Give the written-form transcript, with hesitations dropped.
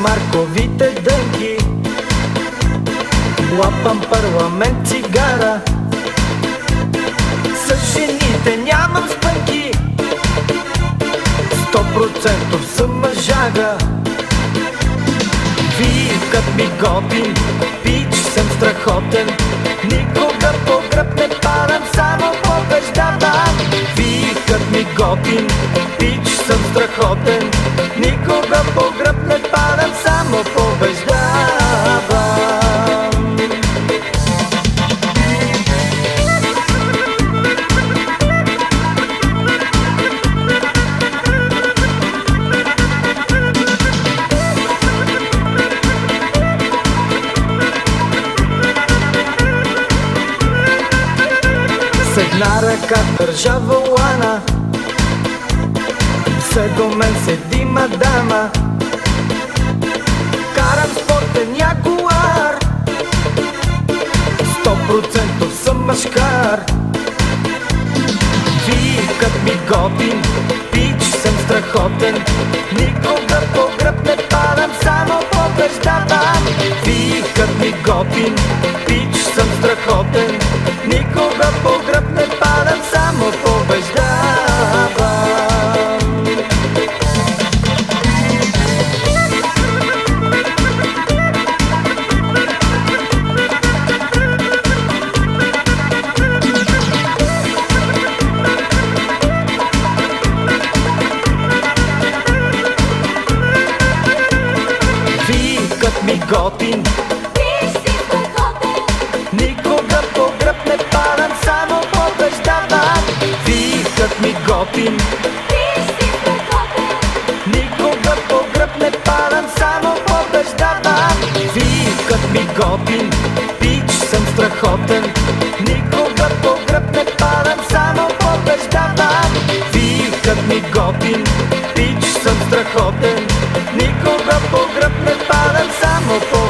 Марковите дънки, лапам парламент цигара. С жените нямам спънки, 100% съм мъжага. Викат ми готин, пич съм страхотен, никога по гръб не падам, само побеждавам. Викат ми готин, пич съм страхотен, никога по гръб не падам, само побеждавам. С една ръка държа волана, все до мен седи мадама. Карам спортен ягуар, 100% съм мъжкар. Викат ми готин, пич съм страхотен, никога по гръб не падам, само побеждавам. Викат ми готин, пич съм страхотен, никога по гръб не падам, само побеждавам. Викат ми готин, никога по гръб не падам, само побеждавам. Викат ми готин, никога по гръб не падам, само побеждавам. Викат ми готин, пич съм страхотен, никога по гръб не падам, само побеждавам. Викат ми готин, пич съм страхотен, никога по гръб не падам, само побеждавам.